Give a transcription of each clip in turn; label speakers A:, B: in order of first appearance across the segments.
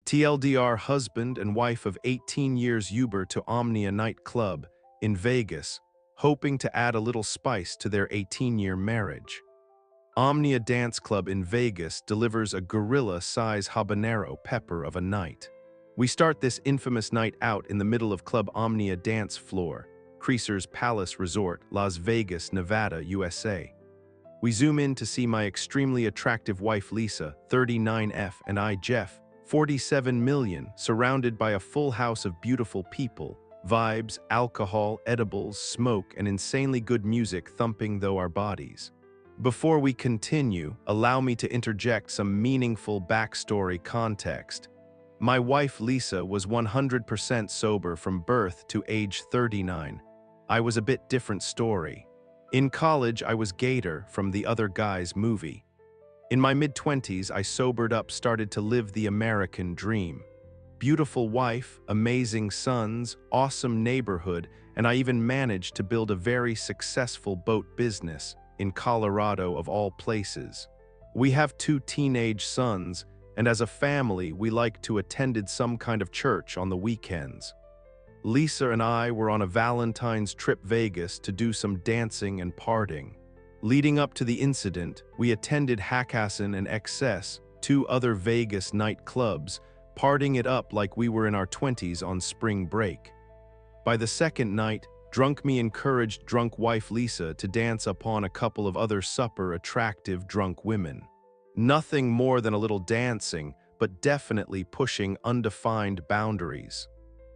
A: TLDR husband and wife of 18 years Uber to Omnia nightclub in Vegas, hoping to add a little spice to their 18-year marriage. Omnia Dance Club in Vegas delivers a gorilla-size habanero pepper of a night. We start this infamous night out in the middle of Club Omnia Dance Floor, Creaser's Palace Resort, Las Vegas, Nevada, USA. We zoom in to see my extremely attractive wife Lisa, 39F, and I, Jeff, 47 million, surrounded by a full house of beautiful people, vibes, alcohol, edibles, smoke, and insanely good music thumping through our bodies. Before we continue, allow me to interject some meaningful backstory context. My wife Lisa was 100% sober from birth to age 39. I was a bit different story. In college, I was Gator from The Other Guys movie. In my mid-20s, I sobered up, started to live the American dream. Beautiful wife, amazing sons, awesome neighborhood, and I even managed to build a very successful boat business in Colorado of all places. We have 2 teenage sons, and as a family, we like to attend some kind of church on the weekends. Lisa and I were on a Valentine's trip Vegas to do some dancing and partying. Leading up to the incident, we attended Hakkasan and XS, 2 other Vegas nightclubs, partying it up like we were in our 20s on spring break. By the second night, drunk me encouraged drunk wife Lisa to dance upon a couple of other super attractive drunk women. Nothing more than a little dancing, but definitely pushing undefined boundaries.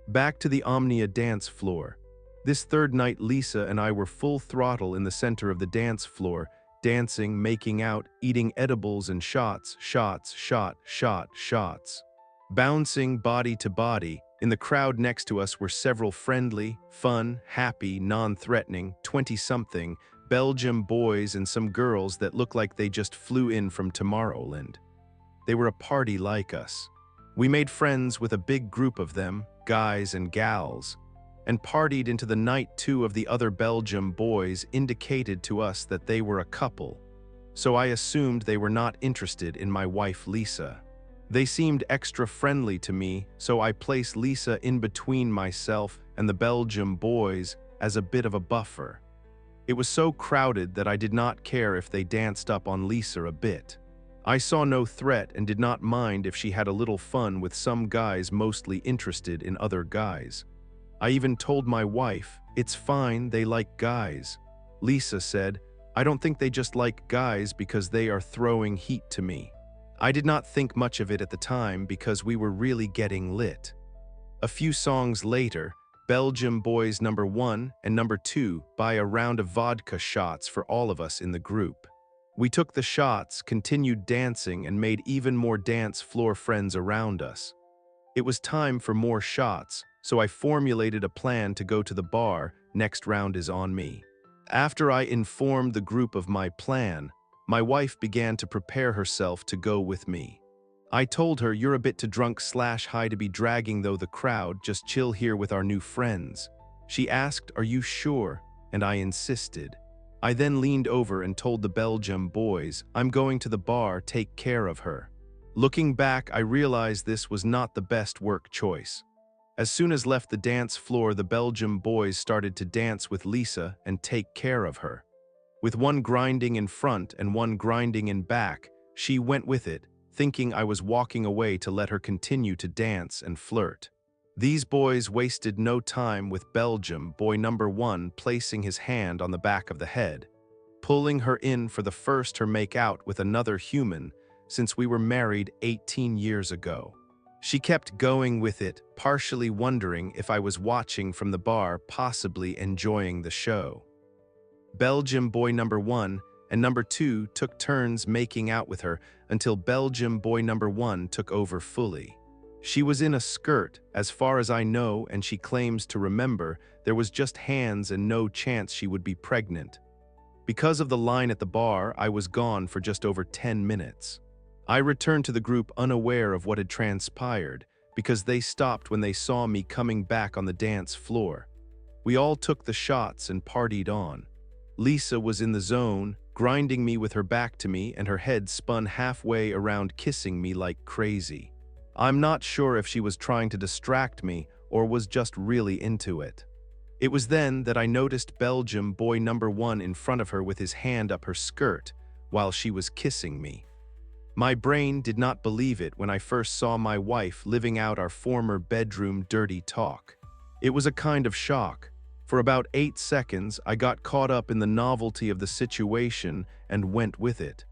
A: Back to the Omnia dance floor. This third night, Lisa and I were full throttle in the center of the dance floor, dancing, making out, eating edibles and shots, bouncing body to body. In the crowd next to us were several friendly, fun, happy, non-threatening, 20-something Belgium boys and some girls that looked like they just flew in from Tomorrowland. They were a party like us. We made friends with a big group of them, guys and gals, and partied into the night. 2 of the other Belgium boys indicated to us that they were a couple, so I assumed they were not interested in my wife Lisa. They seemed extra friendly to me, so I placed Lisa in between myself and the Belgium boys as a bit of a buffer. It was so crowded that I did not care if they danced up on Lisa a bit. I saw no threat and did not mind if she had a little fun with some guys mostly interested in other guys. I even told my wife, "It's fine, they like guys." Lisa said, "I don't think they just like guys because they are throwing heat to me." I did not think much of it at the time because we were really getting lit. A few songs later, Belgium boys number 1 and number 2 buy a round of vodka shots for all of us in the group. We took the shots, continued dancing, and made even more dance floor friends around us. It was time for more shots, so I formulated a plan to go to the bar. Next round is on me. After I informed the group of my plan, my wife began to prepare herself to go with me. I told her, "You're a bit too drunk/high to be dragging though the crowd, just chill here with our new friends." She asked, "Are you sure?" And I insisted. I then leaned over and told the Belgium boys, "I'm going to the bar, take care of her." Looking back, I realized this was not the best work choice. As soon as left the dance floor, the Belgium boys started to dance with Lisa and take care of her. With one grinding in front and one grinding in back, she went with it, thinking I was walking away to let her continue to dance and flirt. These boys wasted no time with Belgium boy number 1 placing his hand on the back of the head, pulling her in for the first her make out with another human since we were married 18 years ago. She kept going with it, partially wondering if I was watching from the bar, possibly enjoying the show. Belgium boy number 1 and number 2 took turns making out with her until Belgium boy number 1 took over fully. She was in a skirt, as far as I know, and she claims to remember there was just hands and no chance she would be pregnant. Because of the line at the bar, I was gone for just over 10 minutes. I returned to the group unaware of what had transpired because they stopped when they saw me coming back on the dance floor. We all took the shots and partied on. Lisa was in the zone, grinding me with her back to me and her head spun halfway around, kissing me like crazy. I'm not sure if she was trying to distract me or was just really into it. It was then that I noticed Belgium boy number 1 in front of her with his hand up her skirt while she was kissing me. My brain did not believe it when I first saw my wife living out our former bedroom dirty talk. It was a kind of shock. For about 8 seconds, I got caught up in the novelty of the situation and went with it.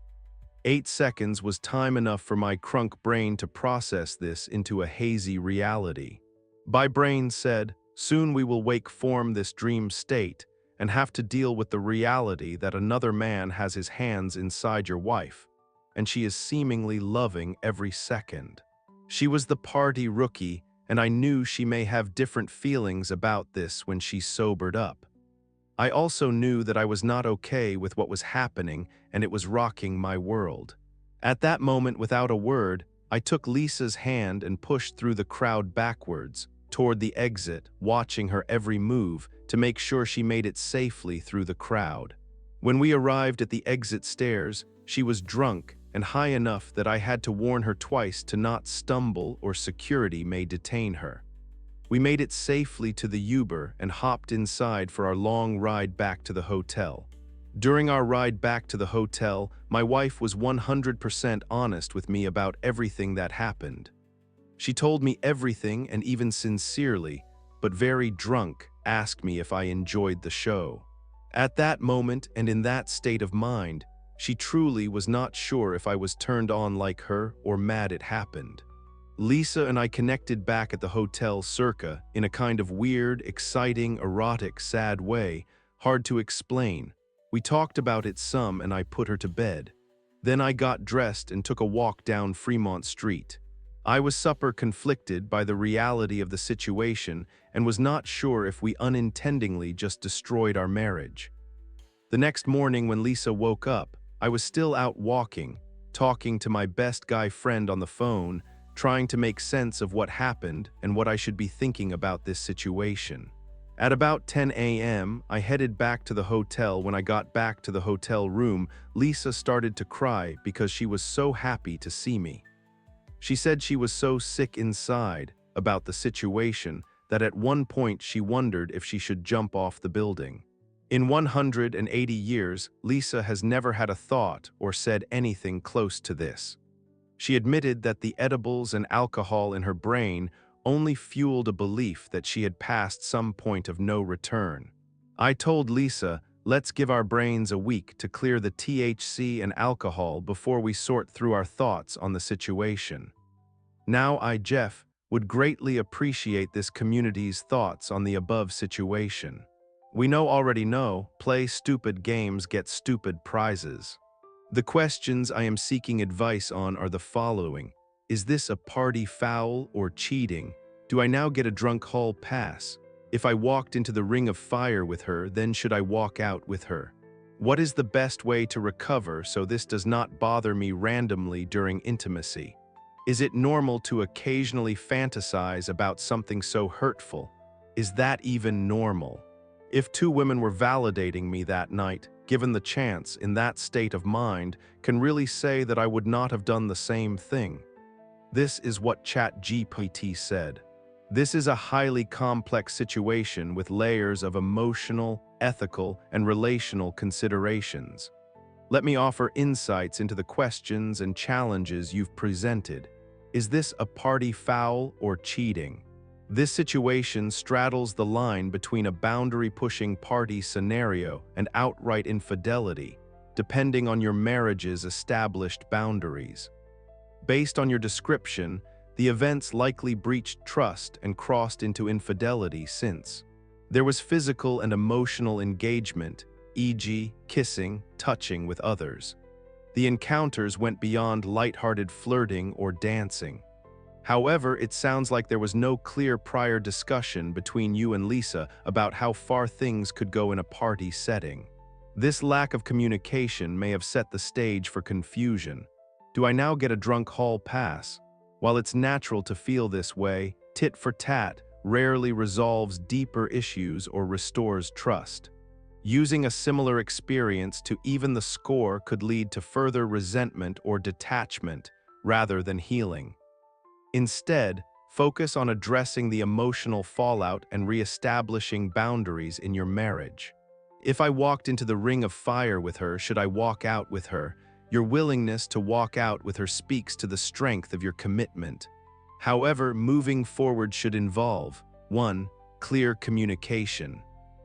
A: 8 seconds was time enough for my crunk brain to process this into a hazy reality. My brain said, soon we will wake form this dream state and have to deal with the reality that another man has his hands inside your wife, and she is seemingly loving every second. She was the party rookie, and I knew she may have different feelings about this when she sobered up. I also knew that I was not okay with what was happening, and it was rocking my world. At that moment, without a word, I took Lisa's hand and pushed through the crowd backwards, toward the exit, watching her every move to make sure she made it safely through the crowd. When we arrived at the exit stairs, she was drunk and high enough that I had to warn her twice to not stumble or security may detain her. We made it safely to the Uber and hopped inside for our long ride back to the hotel. During our ride back to the hotel, my wife was 100% honest with me about everything that happened. She told me everything and even sincerely, but very drunk, asked me if I enjoyed the show. At that moment and in that state of mind, she truly was not sure if I was turned on like her or mad it happened. Lisa and I connected back at the hotel circa in a kind of weird, exciting, erotic, sad way, hard to explain. We talked about it some and I put her to bed. Then I got dressed and took a walk down Fremont Street. I was super conflicted by the reality of the situation and was not sure if we unintentionally just destroyed our marriage. The next morning when Lisa woke up, I was still out walking, talking to my best guy friend on the phone, trying to make sense of what happened and what I should be thinking about this situation. At about 10 a.m., I headed back to the hotel. When I got back to the hotel room, Lisa started to cry because she was so happy to see me. She said she was so sick inside about the situation that at one point she wondered if she should jump off the building. In 180 years, Lisa has never had a thought or said anything close to this. She admitted that the edibles and alcohol in her brain only fueled a belief that she had passed some point of no return. I told Lisa, let's give our brains a week to clear the THC and alcohol before we sort through our thoughts on the situation. Now I, Jeff, would greatly appreciate this community's thoughts on the above situation. We already know, play stupid games get stupid prizes. The questions I am seeking advice on are the following. Is this a party foul or cheating? Do I now get a drunk hall pass? If I walked into the ring of fire with her, then should I walk out with her? What is the best way to recover so this does not bother me randomly during intimacy? Is it normal to occasionally fantasize about something so hurtful? Is that even normal? If 2 women were validating me that night, given the chance, in that state of mind, can really say that I would not have done the same thing. This is what ChatGPT said. This is a highly complex situation with layers of emotional, ethical, and relational considerations. Let me offer insights into the questions and challenges you've presented. Is this a party foul or cheating? This situation straddles the line between a boundary-pushing party scenario and outright infidelity, depending on your marriage's established boundaries. Based on your description, the events likely breached trust and crossed into infidelity since there was physical and emotional engagement, e.g., kissing, touching with others. The encounters went beyond lighthearted flirting or dancing. However, it sounds like there was no clear prior discussion between you and Lisa about how far things could go in a party setting. This lack of communication may have set the stage for confusion. Do I now get a drunk hall pass? While it's natural to feel this way, tit for tat rarely resolves deeper issues or restores trust. Using a similar experience to even the score could lead to further resentment or detachment rather than healing. Instead, focus on addressing the emotional fallout and reestablishing boundaries in your marriage. If I walked into the ring of fire with her, should I walk out with her? Your willingness to walk out with her speaks to the strength of your commitment. However, moving forward should involve 1. Clear communication.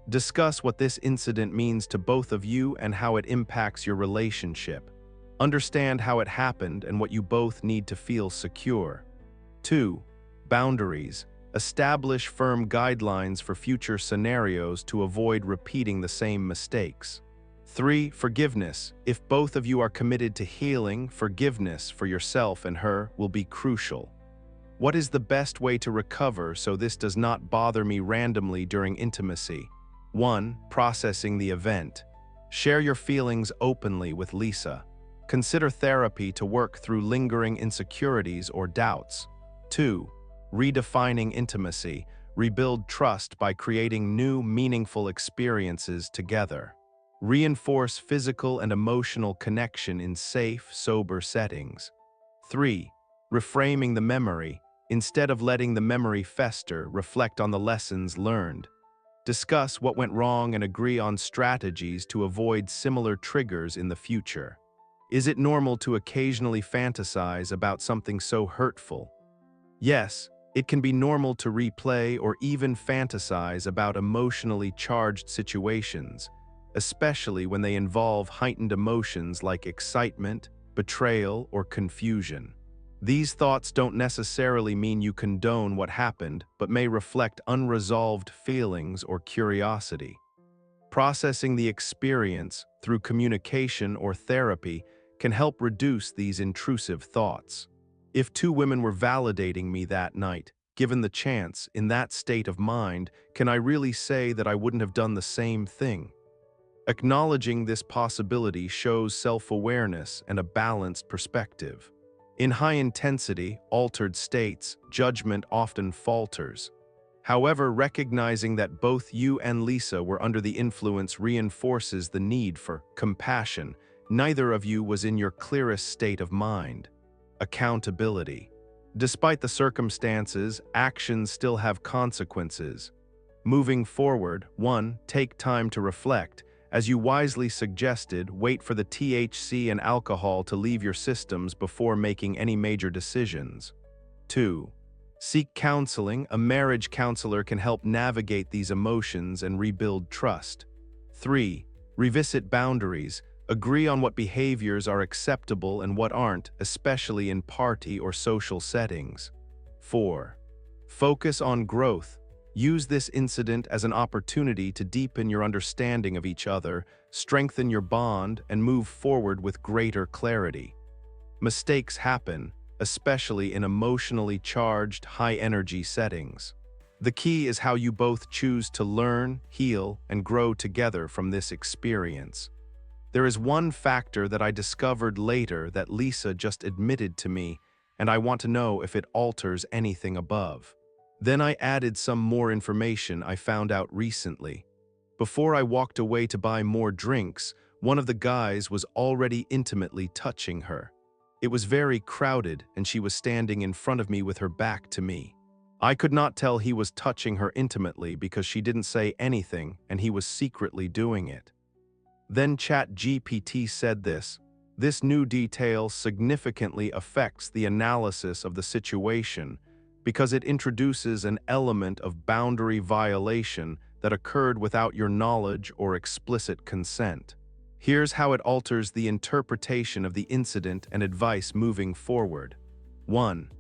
A: Discuss what this incident means to both of you and how it impacts your relationship. Understand how it happened and what you both need to feel secure. 2. Boundaries. Establish firm guidelines for future scenarios to avoid repeating the same mistakes. 3. Forgiveness. If both of you are committed to healing, forgiveness for yourself and her will be crucial. What is the best way to recover so this does not bother me randomly during intimacy? 1. Processing the event. Share your feelings openly with Lisa. Consider therapy to work through lingering insecurities or doubts. 2. Redefining intimacy. Rebuild trust by creating new, meaningful experiences together. Reinforce physical and emotional connection in safe, sober settings. 3. Reframing the memory. Instead of letting the memory fester, reflect on the lessons learned. Discuss what went wrong and agree on strategies to avoid similar triggers in the future. Is it normal to occasionally fantasize about something so hurtful? Yes, it can be normal to replay or even fantasize about emotionally charged situations, especially when they involve heightened emotions like excitement, betrayal, or confusion. These thoughts don't necessarily mean you condone what happened, but may reflect unresolved feelings or curiosity. Processing the experience through communication or therapy can help reduce these intrusive thoughts. If two women were validating me that night, given the chance, in that state of mind, can I really say that I wouldn't have done the same thing? Acknowledging this possibility shows self-awareness and a balanced perspective. In high-intensity, altered states, judgment often falters. However, recognizing that both you and Lisa were under the influence reinforces the need for compassion. Neither of you was in your clearest state of mind. Accountability. Despite the circumstances, actions still have consequences. Moving forward, 1. Take time to reflect. As you wisely suggested, wait for the THC and alcohol to leave your systems before making any major decisions. 2. Seek counseling. A marriage counselor can help navigate these emotions and rebuild trust. 3. Revisit boundaries. Agree on what behaviors are acceptable and what aren't, especially in party or social settings. 4. Focus on growth. Use this incident as an opportunity to deepen your understanding of each other, strengthen your bond, and move forward with greater clarity. Mistakes happen, especially in emotionally charged, high-energy settings. The key is how you both choose to learn, heal, and grow together from this experience. There is one factor that I discovered later that Lisa just admitted to me, and I want to know if it alters anything above. Then I added some more information I found out recently. Before I walked away to buy more drinks, one of the guys was already intimately touching her. It was very crowded, and she was standing in front of me with her back to me. I could not tell he was touching her intimately because she didn't say anything, and he was secretly doing it. Then ChatGPT said this. This new detail significantly affects the analysis of the situation because it introduces an element of boundary violation that occurred without your knowledge or explicit consent. Here's how it alters the interpretation of the incident and advice moving forward. 1.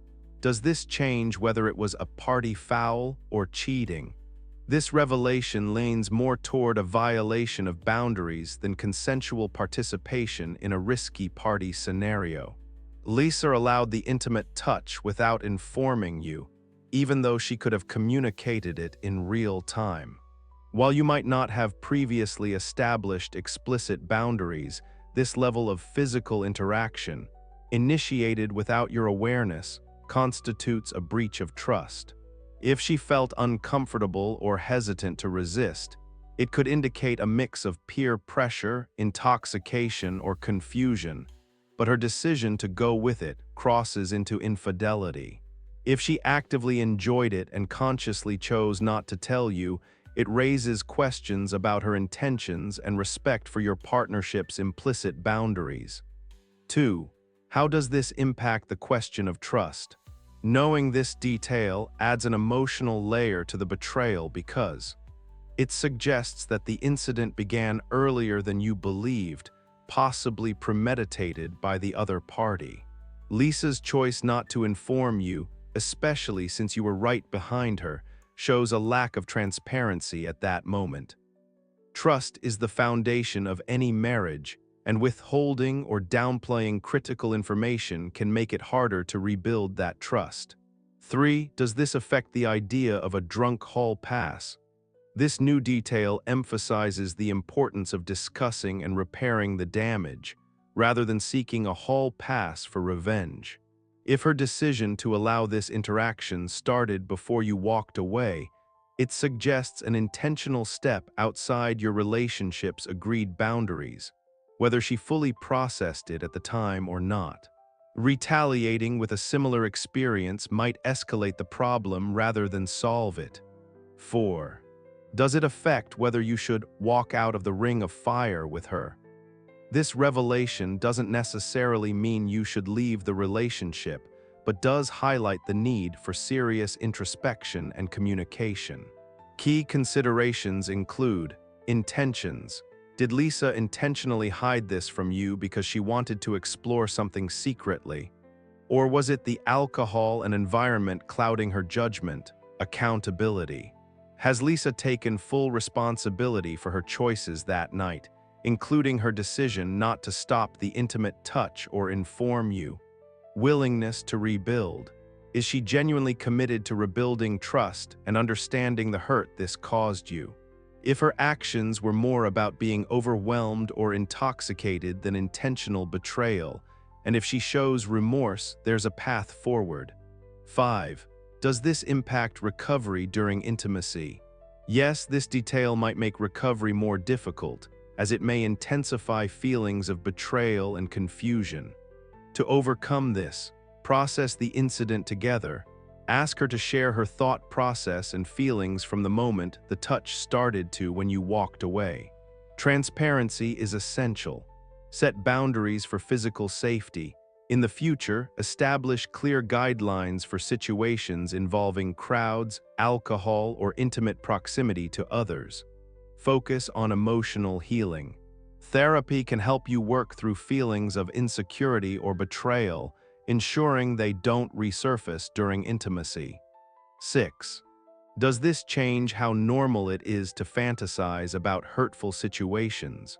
A: Does this change whether it was a party foul or cheating? This revelation leans more toward a violation of boundaries than consensual participation in a risky party scenario. Lisa allowed the intimate touch without informing you, even though she could have communicated it in real time. While you might not have previously established explicit boundaries, this level of physical interaction, initiated without your awareness, constitutes a breach of trust. If she felt uncomfortable or hesitant to resist, it could indicate a mix of peer pressure, intoxication, or confusion, but her decision to go with it crosses into infidelity. If she actively enjoyed it and consciously chose not to tell you, it raises questions about her intentions and respect for your partnership's implicit boundaries. 2. How does this impact the question of trust? Knowing this detail adds an emotional layer to the betrayal because it suggests that the incident began earlier than you believed, possibly premeditated by the other party. Lisa's choice not to inform you, especially since you were right behind her, shows a lack of transparency at that moment. Trust is the foundation of any marriage, and withholding or downplaying critical information can make it harder to rebuild that trust. 3. Does this affect the idea of a drunk hall pass? This new detail emphasizes the importance of discussing and repairing the damage, rather than seeking a hall pass for revenge. If her decision to allow this interaction started before you walked away, it suggests an intentional step outside your relationship's agreed boundaries, whether she fully processed it at the time or not. Retaliating with a similar experience might escalate the problem rather than solve it. 4. Does it affect whether you should walk out of the ring of fire with her? This revelation doesn't necessarily mean you should leave the relationship, but does highlight the need for serious introspection and communication. Key considerations include intentions. Did Lisa intentionally hide this from you because she wanted to explore something secretly? Or was it the alcohol and environment clouding her judgment? Accountability. Has Lisa taken full responsibility for her choices that night, including her decision not to stop the intimate touch or inform you? Willingness to rebuild. Is she genuinely committed to rebuilding trust and understanding the hurt this caused you? If her actions were more about being overwhelmed or intoxicated than intentional betrayal, and if she shows remorse, there's a path forward. 5. Does this impact recovery during intimacy? Yes, this detail might make recovery more difficult, as it may intensify feelings of betrayal and confusion. To overcome this, process the incident together. Ask her to share her thought process and feelings from the moment the touch started to when you walked away. Transparency is essential. Set boundaries for physical safety. In the future, establish clear guidelines for situations involving crowds, alcohol, or intimate proximity to others. Focus on emotional healing. Therapy can help you work through feelings of insecurity or betrayal, ensuring they don't resurface during intimacy. 6. Does this change how normal it is to fantasize about hurtful situations?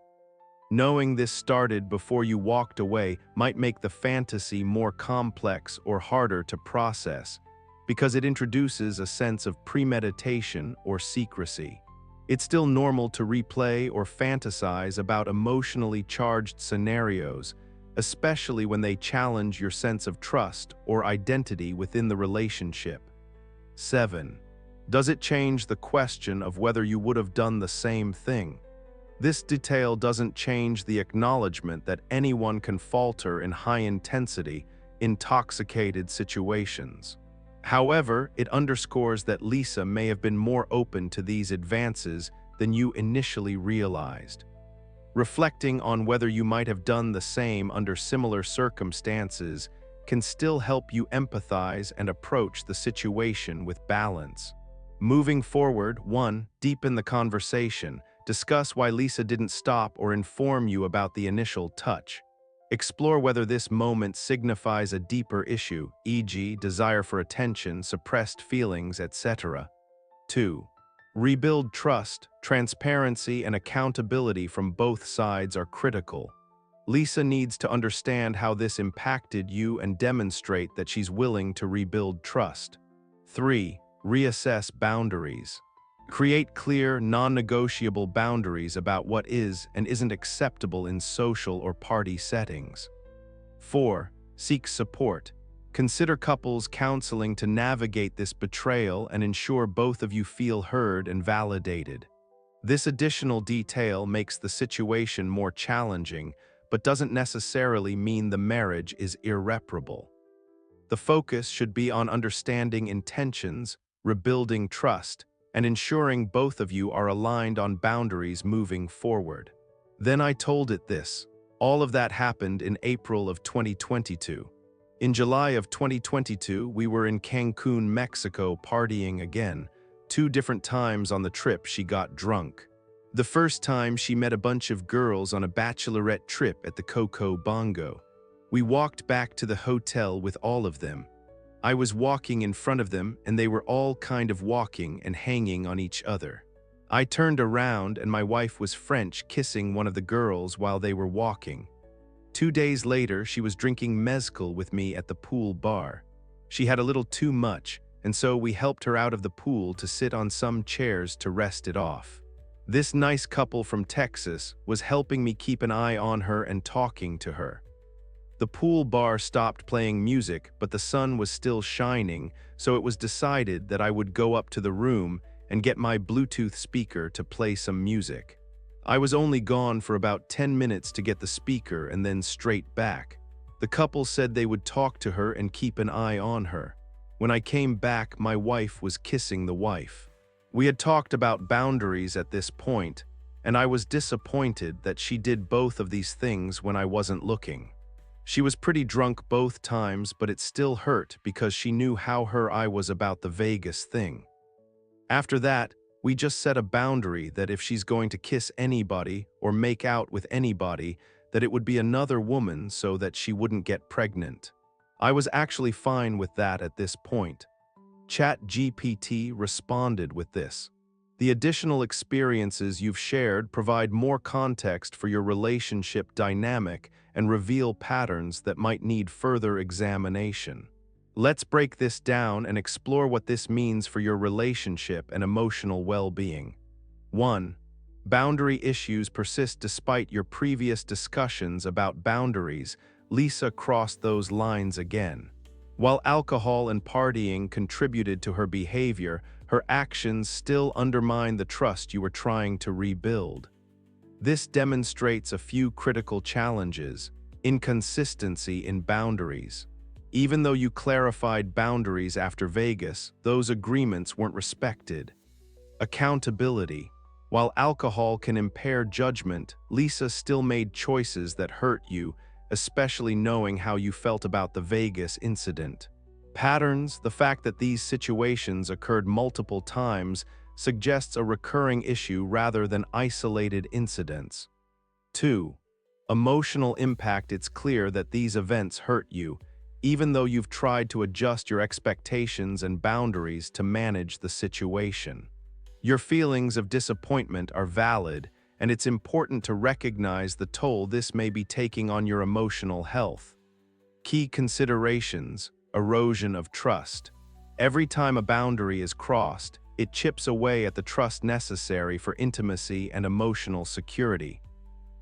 A: Knowing this started before you walked away might make the fantasy more complex or harder to process, because it introduces a sense of premeditation or secrecy. It's still normal to replay or fantasize about emotionally charged scenarios, especially when they challenge your sense of trust or identity within the relationship. 7. Does it change the question of whether you would have done the same thing? This detail doesn't change the acknowledgement that anyone can falter in high-intensity, intoxicated situations. However, it underscores that Lisa may have been more open to these advances than you initially realized. Reflecting on whether you might have done the same under similar circumstances can still help you empathize and approach the situation with balance. Moving forward, 1. Deepen the conversation. Discuss why Lisa didn't stop or inform you about the initial touch. Explore whether this moment signifies a deeper issue, e.g., desire for attention, suppressed feelings, etc. 2. Rebuild trust. Transparency and accountability from both sides are critical. Lisa needs to understand how this impacted you and demonstrate that she's willing to rebuild trust. 3. Reassess boundaries. Create clear, non-negotiable boundaries about what is and isn't acceptable in social or party settings. 4. Seek support. Consider couples counseling to navigate this betrayal and ensure both of you feel heard and validated. This additional detail makes the situation more challenging, but doesn't necessarily mean the marriage is irreparable. The focus should be on understanding intentions, rebuilding trust, and ensuring both of you are aligned on boundaries moving forward. Then I told it this. All of that happened in April of 2022. In July of 2022, we were in Cancun, Mexico, partying again. 2 different times on the trip she got drunk. The first time she met a bunch of girls on a bachelorette trip at the Coco Bongo. We walked back to the hotel with all of them. I was walking in front of them and they were all kind of walking and hanging on each other. I turned around and my wife was French kissing one of the girls while they were walking. 2 days later, she was drinking mezcal with me at the pool bar. She had a little too much, and so we helped her out of the pool to sit on some chairs to rest it off. This nice couple from Texas was helping me keep an eye on her and talking to her. The pool bar stopped playing music, but the sun was still shining, so it was decided that I would go up to the room and get my Bluetooth speaker to play some music. I was only gone for about 10 minutes to get the speaker and then straight back. The couple said they would talk to her and keep an eye on her. When I came back, my wife was kissing the wife. We had talked about boundaries at this point, and I was disappointed that she did both of these things when I wasn't looking. She was pretty drunk both times, but it still hurt because she knew how her I was about the Vegas thing. After that, we just set a boundary that if she's going to kiss anybody or make out with anybody, that it would be another woman so that she wouldn't get pregnant. I was actually fine with that at this point. ChatGPT responded with this. The additional experiences you've shared provide more context for your relationship dynamic and reveal patterns that might need further examination. Let's break this down and explore what this means for your relationship and emotional well-being. 1. Boundary issues persist despite your previous discussions about boundaries. Lisa crossed those lines again. While alcohol and partying contributed to her behavior, her actions still undermine the trust you were trying to rebuild. This demonstrates a few critical challenges: inconsistency in boundaries. Even though you clarified boundaries after Vegas, those agreements weren't respected. Accountability. While alcohol can impair judgment, Lisa still made choices that hurt you, especially knowing how you felt about the Vegas incident. Patterns. The fact that these situations occurred multiple times suggests a recurring issue rather than isolated incidents. 2. Emotional impact. It's clear that these events hurt you, even though you've tried to adjust your expectations and boundaries to manage the situation. Your feelings of disappointment are valid, and it's important to recognize the toll this may be taking on your emotional health. Key considerations: erosion of trust. Every time a boundary is crossed, it chips away at the trust necessary for intimacy and emotional security.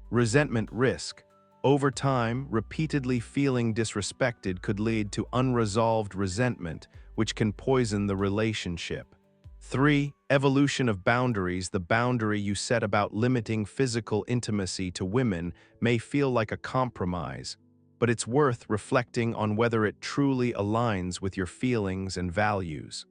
A: Resentment risk. Over time, repeatedly feeling disrespected could lead to unresolved resentment, which can poison the relationship. 3. Evolution of boundaries. The boundary you set about limiting physical intimacy to women may feel like a compromise, but it's worth reflecting on whether it truly aligns with your feelings and values.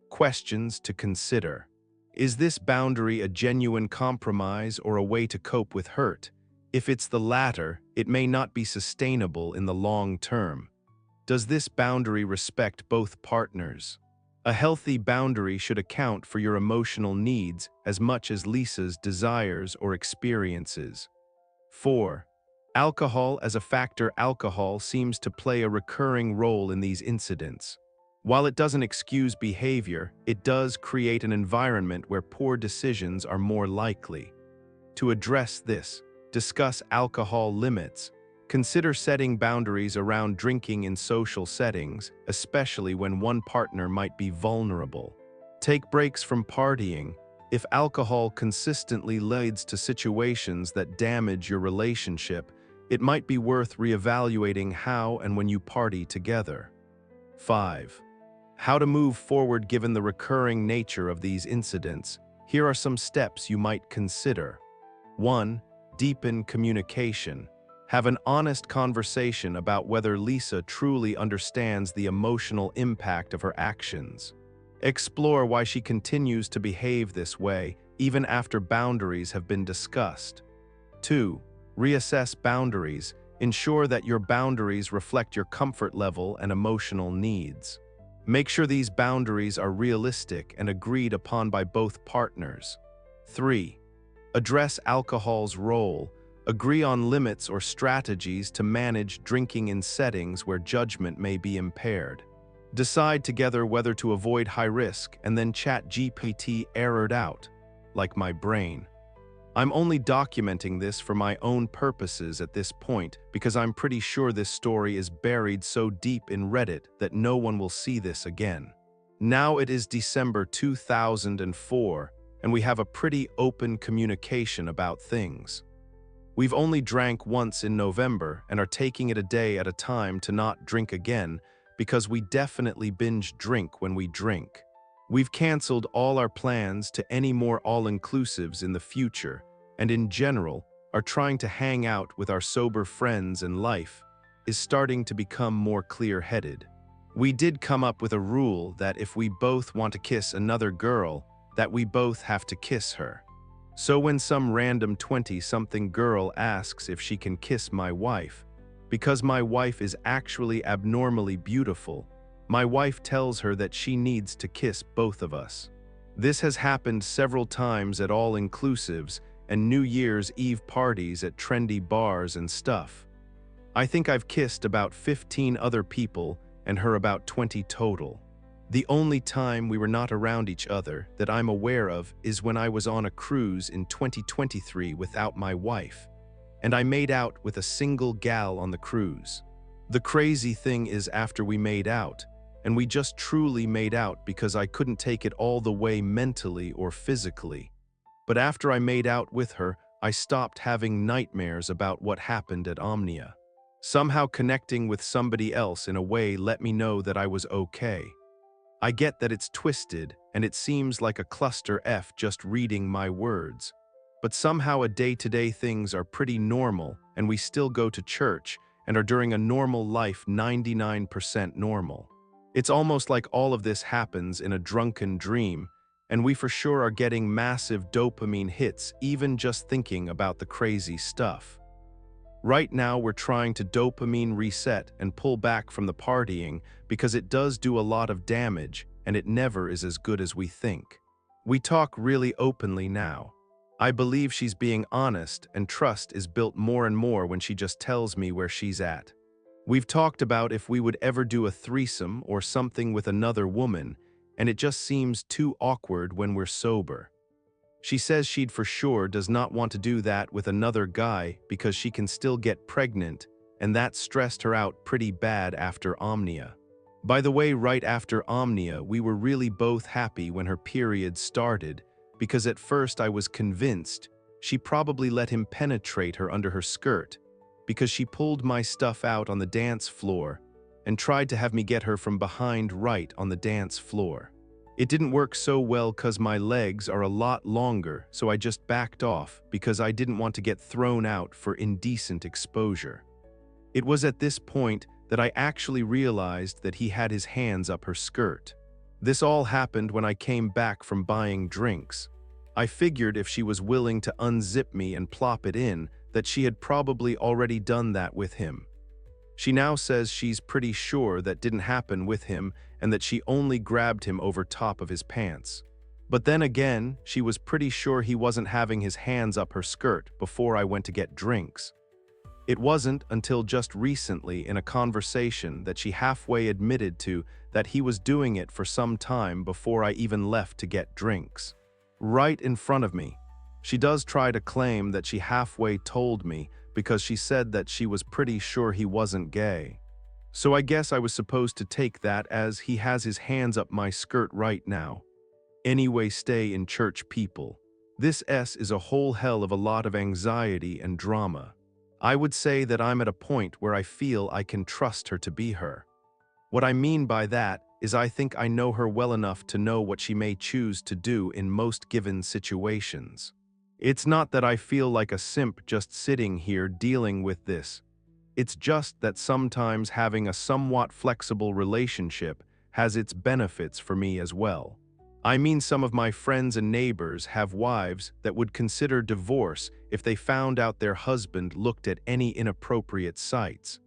A: Questions to consider. Is this boundary a genuine compromise or a way to cope with hurt? If it's the latter, it may not be sustainable in the long term. Does this boundary respect both partners? A healthy boundary should account for your emotional needs as much as Lisa's desires or experiences. 4. Alcohol as a factor. Alcohol seems to play a recurring role in these incidents. While it doesn't excuse behavior, it does create an environment where poor decisions are more likely. To address this, discuss alcohol limits. Consider setting boundaries around drinking in social settings, especially when one partner might be vulnerable. Take breaks from partying. If alcohol consistently leads to situations that damage your relationship, it might be worth reevaluating how and when you party together. 5. How to move forward given the recurring nature of these incidents. Here are some steps you might consider. 1. Deepen communication. Have an honest conversation about whether Lisa truly understands the emotional impact of her actions. Explore why she continues to behave this way, even after boundaries have been discussed. 2. Reassess boundaries. Ensure that your boundaries reflect your comfort level and emotional needs. Make sure these boundaries are realistic and agreed upon by both partners. 3. Address alcohol's role. Agree on limits or strategies to manage drinking in settings where judgment may be impaired. Decide together whether to avoid high risk and then ChatGPT errored out, like my brain. I'm only documenting this for my own purposes at this point because I'm pretty sure this story is buried so deep in Reddit that no one will see this again. Now it is December 2004, and we have a pretty open communication about things. We've only drank once in November and are taking it a day at a time to not drink again because we definitely binge drink when we drink. We've canceled all our plans to any more all-inclusives in the future and in general are trying to hang out with our sober friends, and life is starting to become more clear-headed. We did come up with a rule that if we both want to kiss another girl, that we both have to kiss her. So when some random 20-something girl asks if she can kiss my wife, because my wife is actually abnormally beautiful, my wife tells her that she needs to kiss both of us. This has happened several times at all-inclusives and New Year's Eve parties at trendy bars and stuff. I think I've kissed about 15 other people and her about 20 total. The only time we were not around each other that I'm aware of is when I was on a cruise in 2023 without my wife, and I made out with a single gal on the cruise. The crazy thing is, after we made out, and we just truly made out because I couldn't take it all the way mentally or physically, but after I made out with her, I stopped having nightmares about what happened at Omnia. Somehow connecting with somebody else in a way let me know that I was okay. I get that it's twisted, and it seems like a cluster F just reading my words. But somehow a day-to-day things are pretty normal, and we still go to church, and are during a normal life 99% normal. It's almost like all of this happens in a drunken dream, and we for sure are getting massive dopamine hits even just thinking about the crazy stuff. Right now we're trying to dopamine reset and pull back from the partying because it does do a lot of damage and it never is as good as we think. We talk really openly now. I believe she's being honest, and trust is built more and more when she just tells me where she's at. We've talked about if we would ever do a threesome or something with another woman, and it just seems too awkward when we're sober. She says she'd for sure does not want to do that with another guy because she can still get pregnant, and that stressed her out pretty bad after Omnia. By the way, right after Omnia, we were really both happy when her period started, because at first I was convinced she probably let him penetrate her under her skirt, because she pulled my stuff out on the dance floor and tried to have me get her from behind right on the dance floor. It didn't work so well cause my legs are a lot longer, so I just backed off because I didn't want to get thrown out for indecent exposure. It was at this point that I actually realized that he had his hands up her skirt. This all happened when I came back from buying drinks. I figured if she was willing to unzip me and plop it in, that she had probably already done that with him. She now says she's pretty sure that didn't happen with him and that she only grabbed him over top of his pants. But then again, she was pretty sure he wasn't having his hands up her skirt before I went to get drinks. It wasn't until just recently in a conversation that she halfway admitted to that he was doing it for some time before I even left to get drinks. Right in front of me. She does try to claim that she halfway told me because she said that she was pretty sure he wasn't gay. So I guess I was supposed to take that as he has his hands up my skirt right now. Anyway, stay in church, people. This is a whole hell of a lot of anxiety and drama. I would say that I'm at a point where I feel I can trust her to be her. What I mean by that is I think I know her well enough to know what she may choose to do in most given situations. It's not that I feel like a simp just sitting here dealing with this. It's just that sometimes having a somewhat flexible relationship has its benefits for me as well. I mean, some of my friends and neighbors have wives that would consider divorce if they found out their husband looked at any inappropriate sites.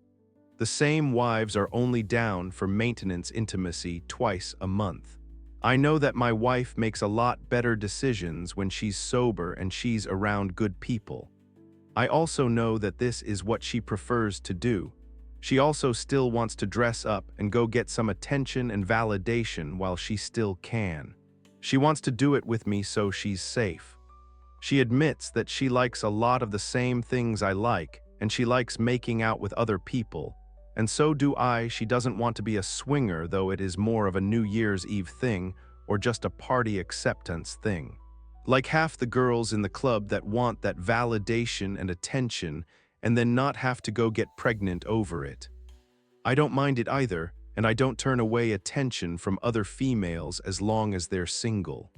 A: The same wives are only down for maintenance intimacy twice a month. I know that my wife makes a lot better decisions when she's sober and she's around good people. I also know that this is what she prefers to do. She also still wants to dress up and go get some attention and validation while she still can. She wants to do it with me so she's safe. She admits that she likes a lot of the same things I like, and she likes making out with other people. And so do I. She doesn't want to be a swinger, though it is more of a New Year's Eve thing or just a party acceptance thing. Like half the girls in the club that want that validation and attention and then not have to go get pregnant over it. I don't mind it either, and I don't turn away attention from other females as long as they're single.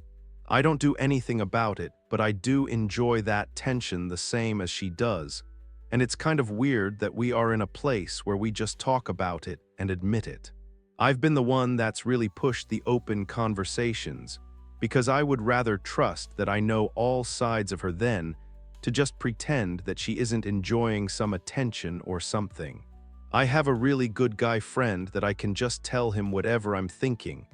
A: I don't do anything about it, but I do enjoy that tension the same as she does. And it's kind of weird that we are in a place where we just talk about it and admit it. I've been the one that's really pushed the open conversations, because I would rather trust that I know all sides of her than to just pretend that she isn't enjoying some attention or something. I have a really good guy friend that I can just tell him whatever I'm thinking,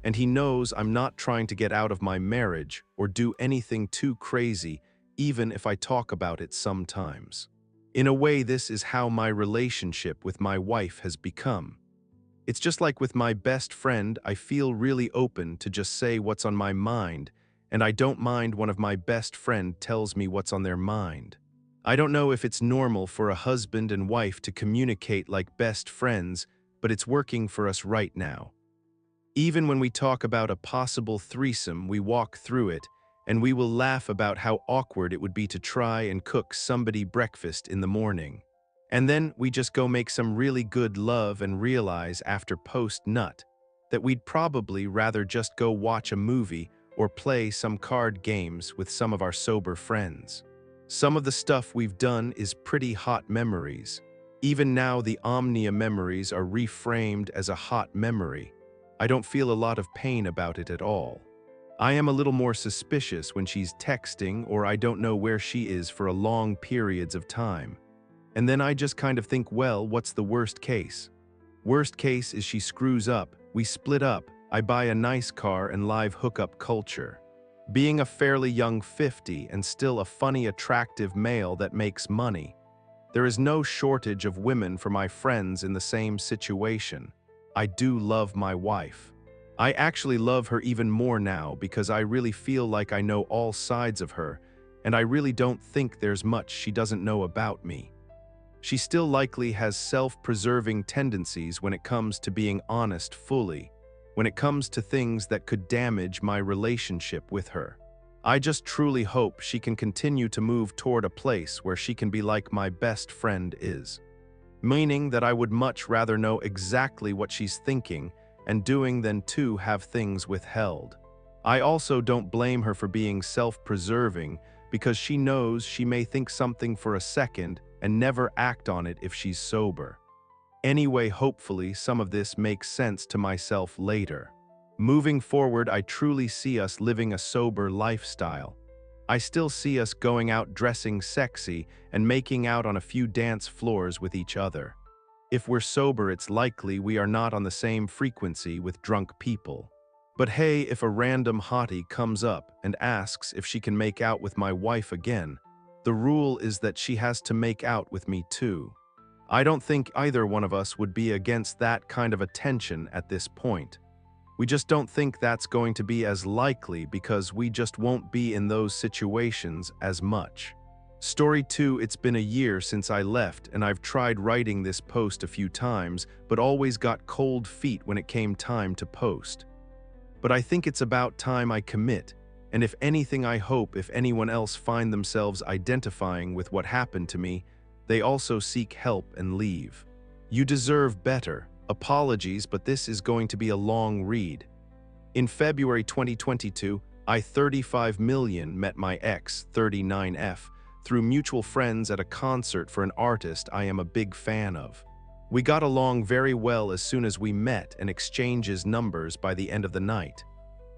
A: and he knows I'm not trying to get out of my marriage or do anything too crazy, even if I talk about it sometimes. In a way, this is how my relationship with my wife has become. It's just like with my best friend, I feel really open to just say what's on my mind, and I don't mind one of my best friend tells me what's on their mind. I don't know if it's normal for a husband and wife to communicate like best friends, but it's working for us right now. Even when we talk about a possible threesome, we walk through it, and we will laugh about how awkward it would be to try and cook somebody breakfast in the morning. And then we just go make some really good love and realize after post-nut that we'd probably rather just go watch a movie or play some card games with some of our sober friends. Some of the stuff we've done is pretty hot memories. Even now, the Omnia memories are reframed as a hot memory. I don't feel a lot of pain about it at all. I am a little more suspicious when she's texting or I don't know where she is for a long periods of time. And then I just kind of think, well, what's the worst case? Worst case is she screws up, we split up, I buy a nice car and live hookup culture. Being a fairly young 50 and still a funny, attractive male that makes money, there is no shortage of women for my friends in the same situation. I do love my wife. I actually love her even more now because I really feel like I know all sides of her, and I really don't think there's much she doesn't know about me. She still likely has self-preserving tendencies when it comes to being honest fully, when it comes to things that could damage my relationship with her. I just truly hope she can continue to move toward a place where she can be like my best friend is. Meaning that I would much rather know exactly what she's thinking and doing than to have things withheld. I also don't blame her for being self-preserving because she knows she may think something for a second and never act on it if she's sober. Anyway, hopefully some of this makes sense to myself later. Moving forward, I truly see us living a sober lifestyle. I still see us going out dressing sexy and making out on a few dance floors with each other. If we're sober, it's likely we are not on the same frequency with drunk people. But hey, if a random hottie comes up and asks if she can make out with my wife again, the rule is that she has to make out with me too. I don't think either one of us would be against that kind of attention at this point. We just don't think that's going to be as likely because we just won't be in those situations as much. Story 2. It's been a year since I left, and I've tried writing this post a few times, but always got cold feet when it came time to post. But I think it's about time I commit, and if anything, I hope if anyone else find themselves identifying with what happened to me, they also seek help and leave. You deserve better. Apologies, but this is going to be a long read. In February 2022, I 35 million met my ex 39F through mutual friends at a concert for an artist I am a big fan of. We got along very well as soon as we met and exchanged numbers by the end of the night.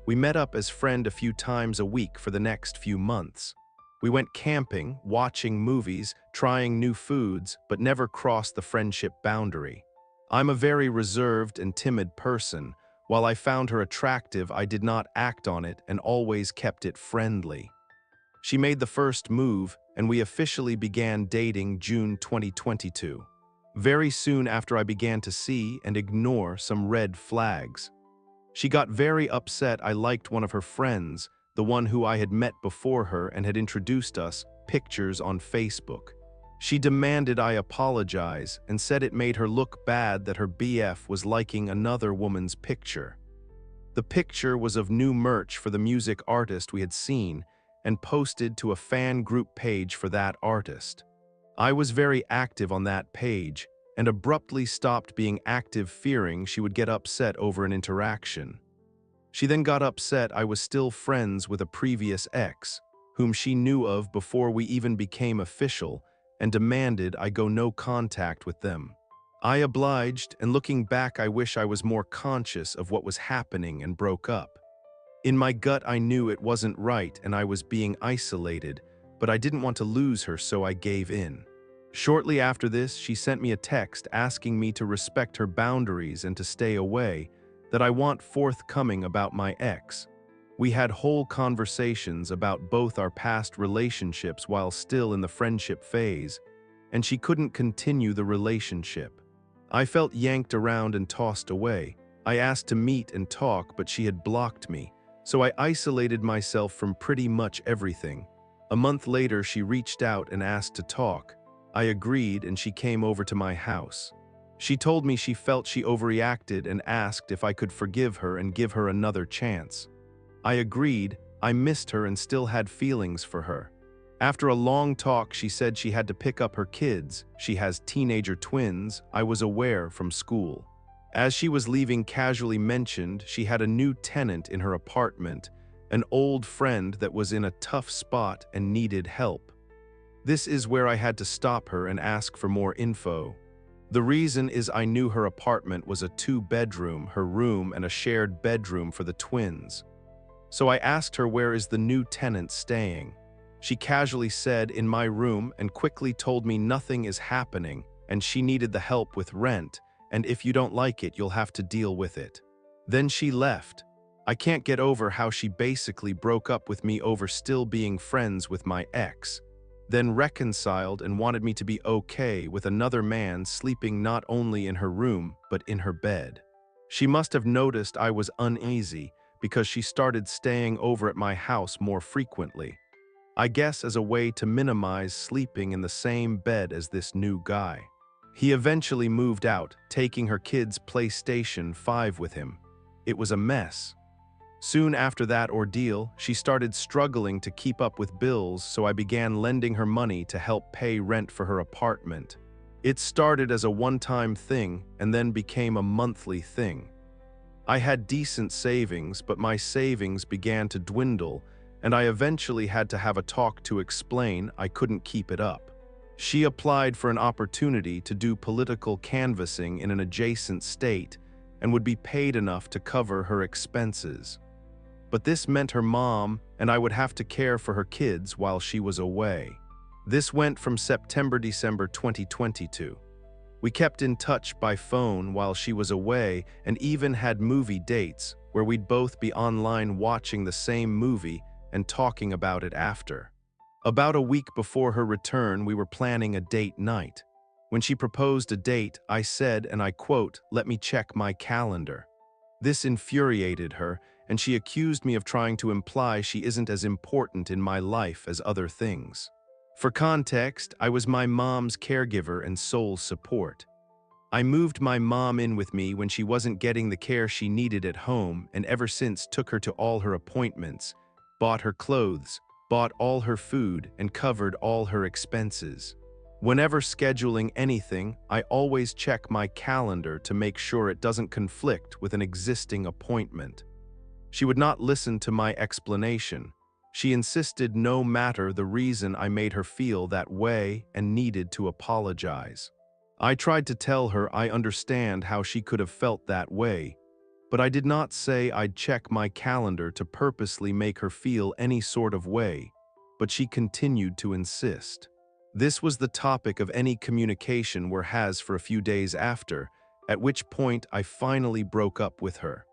A: We met up as friend a few times a week for the next few months. We went camping, watching movies, trying new foods, but never crossed the friendship boundary. I'm a very reserved and timid person. While I found her attractive, I did not act on it and always kept it friendly. She made the first move, and we officially began dating June 2022. Very soon after, I began to see and ignore some red flags. She got very upset I liked one of her friends, the one who I had met before her and had introduced us, pictures on Facebook. She demanded I apologize and said it made her look bad that her BF was liking another woman's picture. The picture was of new merch for the music artist we had seen and posted to a fan group page for that artist. I was very active on that page and abruptly stopped being active, fearing she would get upset over an interaction. She then got upset I was still friends with a previous ex, whom she knew of before we even became official, and demanded I go no contact with them. I obliged, and looking back, I wish I was more conscious of what was happening and broke up. In my gut, I knew it wasn't right and I was being isolated, but I didn't want to lose her, so I gave in. Shortly after this, she sent me a text asking me to respect her boundaries and to stay away, that I want forthcoming about my ex. We had whole conversations about both our past relationships while still in the friendship phase, and she couldn't continue the relationship. I felt yanked around and tossed away. I asked to meet and talk, but she had blocked me, so I isolated myself from pretty much everything. A month later, she reached out and asked to talk. I agreed, and she came over to my house. She told me she felt she overreacted and asked if I could forgive her and give her another chance. I agreed. I missed her and still had feelings for her. After a long talk, she said she had to pick up her kids. She has teenager twins. I was aware from school. As she was leaving, casually mentioned she had a new tenant in her apartment, an old friend that was in a tough spot and needed help. This is where I had to stop her and ask for more info. The reason is I knew her apartment was a 2-bedroom, her room and a shared bedroom for the twins. So I asked her, where is the new tenant staying? She casually said, in my room, and quickly told me nothing is happening and she needed the help with rent, and if you don't like it, you'll have to deal with it. Then she left. I can't get over how she basically broke up with me over still being friends with my ex, then reconciled and wanted me to be okay with another man sleeping not only in her room but in her bed. She must have noticed I was uneasy because she started staying over at my house more frequently. I guess as a way to minimize sleeping in the same bed as this new guy. He eventually moved out, taking her kids' PlayStation 5 with him. It was a mess. Soon after that ordeal, she started struggling to keep up with bills, so I began lending her money to help pay rent for her apartment. It started as a one-time thing and then became a monthly thing. I had decent savings, but my savings began to dwindle, and I eventually had to have a talk to explain I couldn't keep it up. She applied for an opportunity to do political canvassing in an adjacent state and would be paid enough to cover her expenses. But this meant her mom and I would have to care for her kids while she was away. This went from September-December 2022. We kept in touch by phone while she was away and even had movie dates where we'd both be online watching the same movie and talking about it after. About a week before her return, we were planning a date night. When she proposed a date, I said, and I quote, "Let me check my calendar." This infuriated her, and she accused me of trying to imply she isn't as important in my life as other things. For context, I was my mom's caregiver and sole support. I moved my mom in with me when she wasn't getting the care she needed at home, and ever since took her to all her appointments, bought her clothes, bought all her food, and covered all her expenses. Whenever scheduling anything, I always check my calendar to make sure it doesn't conflict with an existing appointment. She would not listen to my explanation. She insisted no matter the reason I made her feel that way and needed to apologize. I tried to tell her I understand how she could have felt that way, but I did not say I'd check my calendar to purposely make her feel any sort of way, but she continued to insist. This was the topic of any communication were has for a few days after, at which point I finally broke up with her.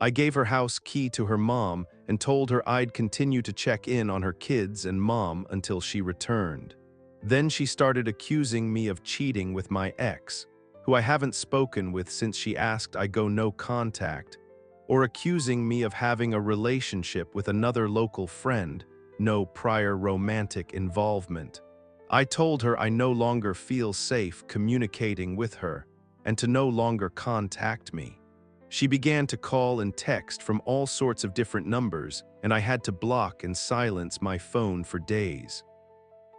A: I gave her house key to her mom and told her I'd continue to check in on her kids and mom until she returned. Then she started accusing me of cheating with my ex, who I haven't spoken with since she asked I go no contact, or accusing me of having a relationship with another local friend, no prior romantic involvement. I told her I no longer feel safe communicating with her and to no longer contact me. She began to call and text from all sorts of different numbers, and I had to block and silence my phone for days.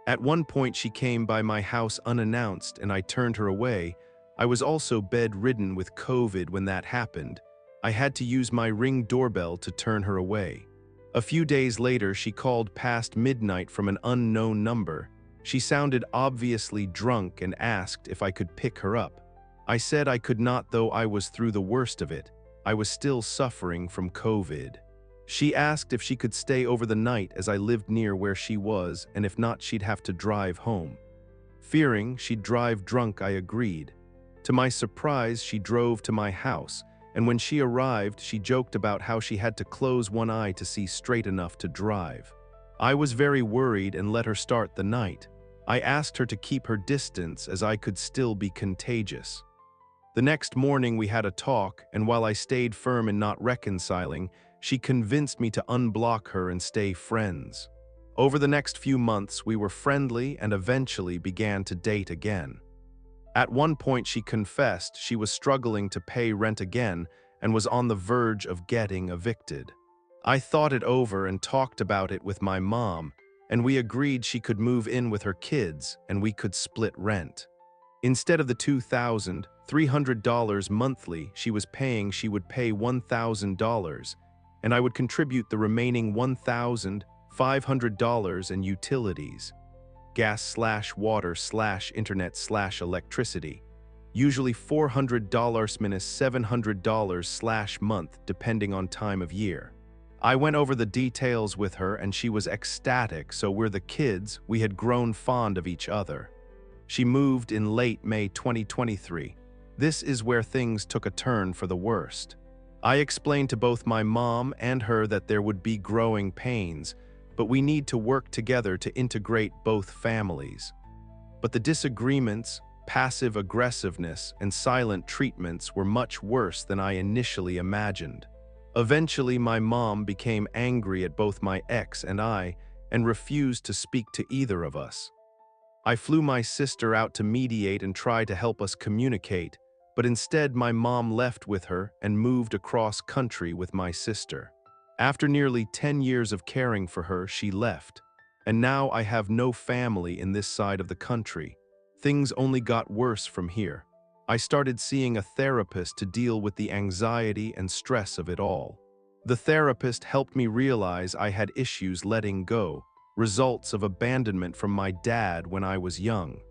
A: At one point she came by my house unannounced and I turned her away. I was also bedridden with COVID when that happened. I had to use my Ring doorbell to turn her away. A few days later she called past midnight from an unknown number. She sounded obviously drunk and asked if I could pick her up. I said I could not, though I was through the worst of it. I was still suffering from COVID. She asked if she could stay over the night as I lived near where she was, and if not, she'd have to drive home. Fearing she'd drive drunk, I agreed. To my surprise, she drove to my house, and when she arrived, she joked about how she had to close one eye to see straight enough to drive. I was very worried and let her start the night. I asked her to keep her distance as I could still be contagious. The next morning we had a talk, and while I stayed firm in not reconciling, she convinced me to unblock her and stay friends. Over the next few months, we were friendly and eventually began to date again. At one point, she confessed she was struggling to pay rent again and was on the verge of getting evicted. I thought it over and talked about it with my mom, and we agreed she could move in with her kids and we could split rent. Instead of the $2,300 monthly she was paying, she would pay $1,000, and I would contribute the remaining $1,500 in utilities, gas/water/internet/electricity, usually $400 minus $700/month depending on time of year. I went over the details with her and she was ecstatic, so we're the kids, we had grown fond of each other. She moved in late May 2023. This is where things took a turn for the worst. I explained to both my mom and her that there would be growing pains, but we need to work together to integrate both families. But the disagreements, passive aggressiveness, and silent treatments were much worse than I initially imagined. Eventually, my mom became angry at both my ex and I and refused to speak to either of us. I flew my sister out to mediate and try to help us communicate, but instead my mom left with her and moved across country with my sister. After nearly 10 years of caring for her, she left, and now I have no family in this side of the country. Things only got worse from here. I started seeing a therapist to deal with the anxiety and stress of it all. The therapist helped me realize I had issues letting go, results of abandonment from my dad when I was young.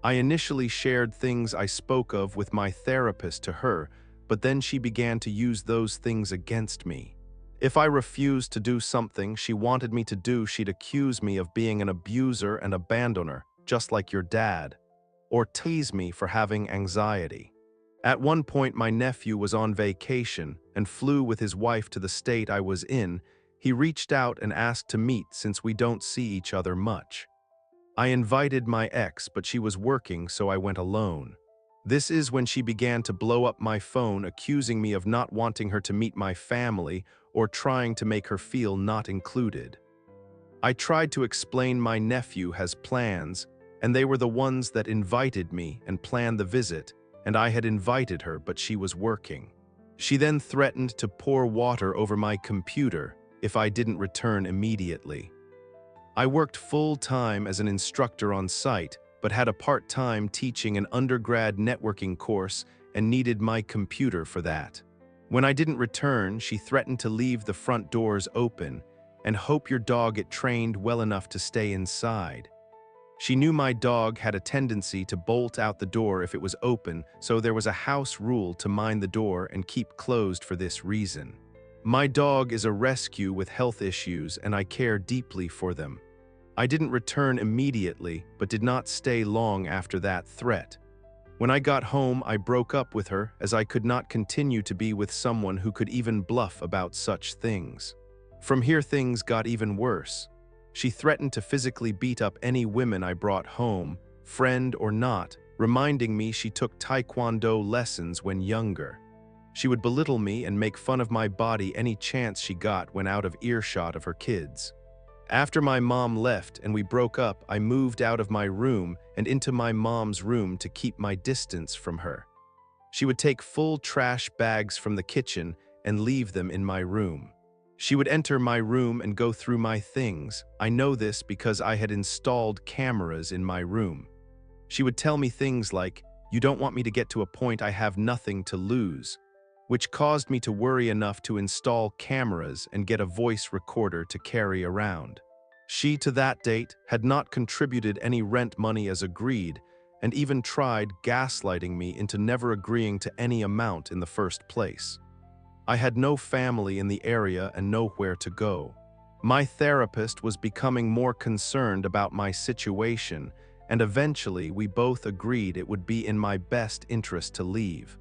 A: I initially shared things I spoke of with my therapist to her, but then she began to use those things against me. If I refused to do something she wanted me to do, she'd accuse me of being an abuser and abandoner, just like your dad, or tease me for having anxiety. At one point, my nephew was on vacation and flew with his wife to the state I was in. He reached out and asked to meet since we don't see each other much. I invited my ex, but she was working, so I went alone. This is when she began to blow up my phone, accusing me of not wanting her to meet my family or trying to make her feel not included. I tried to explain my nephew has plans, and they were the ones that invited me and planned the visit, and I had invited her, but she was working. She then threatened to pour water over my computer if I didn't return immediately. I worked full-time as an instructor on site, but had a part-time teaching an undergrad networking course and needed my computer for that. When I didn't return, she threatened to leave the front doors open and hope your dog get trained well enough to stay inside. She knew my dog had a tendency to bolt out the door if it was open, so there was a house rule to mind the door and keep closed for this reason. My dog is a rescue with health issues, and I care deeply for them. I didn't return immediately, but did not stay long after that threat. When I got home, I broke up with her, as I could not continue to be with someone who could even bluff about such things. From here, things got even worse. She threatened to physically beat up any women I brought home, friend or not, reminding me she took Taekwondo lessons when younger. She would belittle me and make fun of my body any chance she got when out of earshot of her kids. After my mom left and we broke up, I moved out of my room and into my mom's room to keep my distance from her. She would take full trash bags from the kitchen and leave them in my room. She would enter my room and go through my things. I know this because I had installed cameras in my room. She would tell me things like, "You don't want me to get to a point I have nothing to lose," which caused me to worry enough to install cameras and get a voice recorder to carry around. She, to that date, had not contributed any rent money as agreed, and even tried gaslighting me into never agreeing to any amount in the first place. I had no family in the area and nowhere to go. My therapist was becoming more concerned about my situation, and eventually we both agreed it would be in my best interest to leave.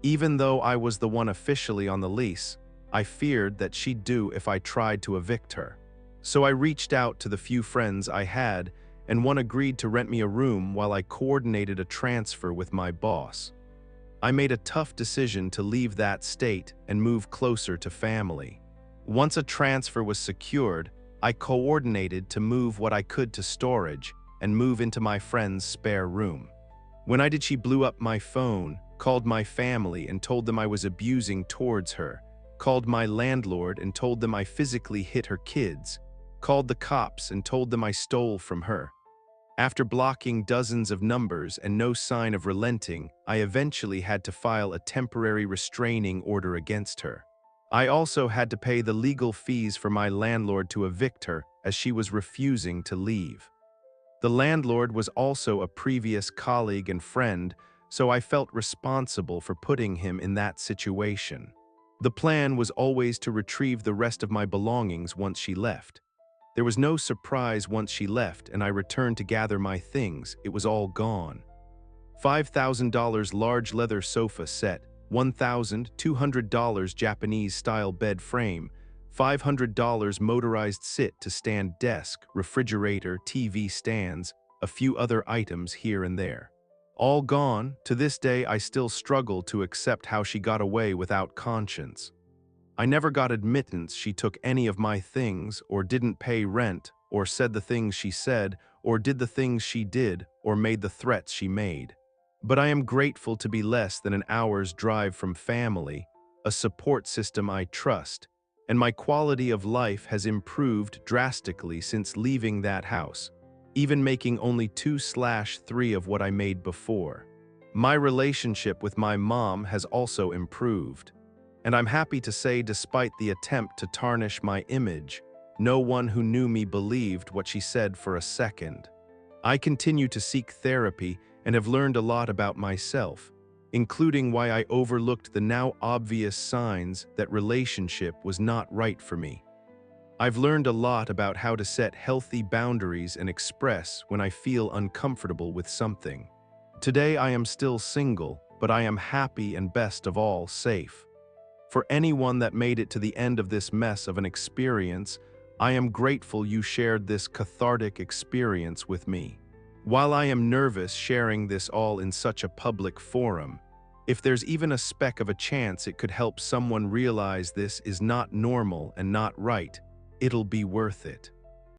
A: Even though I was the one officially on the lease, I feared that she'd do if I tried to evict her. So I reached out to the few friends I had, and one agreed to rent me a room while I coordinated a transfer with my boss. I made a tough decision to leave that state and move closer to family. Once a transfer was secured, I coordinated to move what I could to storage and move into my friend's spare room. When I did, she blew up my phone, called my family and told them I was abusing towards her, called my landlord and told them I physically hit her kids, called the cops and told them I stole from her. After blocking dozens of numbers and no sign of relenting, I eventually had to file a temporary restraining order against her. I also had to pay the legal fees for my landlord to evict her, as she was refusing to leave. The landlord was also a previous colleague and friend, so I felt responsible for putting him in that situation. The plan was always to retrieve the rest of my belongings once she left. There was no surprise once she left and I returned to gather my things. It was all gone. $5,000 large leather sofa set, $1,200 Japanese-style bed frame, $500 motorized sit-to-stand desk, refrigerator, TV stands, a few other items here and there. All gone. To this day, I still struggle to accept how she got away without conscience. I never got admittance she took any of my things, or didn't pay rent, or said the things she said, or did the things she did, or made the threats she made. But I am grateful to be less than an hour's drive from family, a support system I trust, and my quality of life has improved drastically since leaving that house, even making only 2/3 of what I made before. My relationship with my mom has also improved. And I'm happy to say, despite the attempt to tarnish my image, no one who knew me believed what she said for a second. I continue to seek therapy and have learned a lot about myself, including why I overlooked the now obvious signs that relationship was not right for me. I've learned a lot about how to set healthy boundaries and express when I feel uncomfortable with something. Today I am still single, but I am happy and best of all, safe. For anyone that made it to the end of this mess of an experience, I am grateful you shared this cathartic experience with me. While I am nervous sharing this all in such a public forum, if there's even a speck of a chance it could help someone realize this is not normal and not right, it'll be worth it.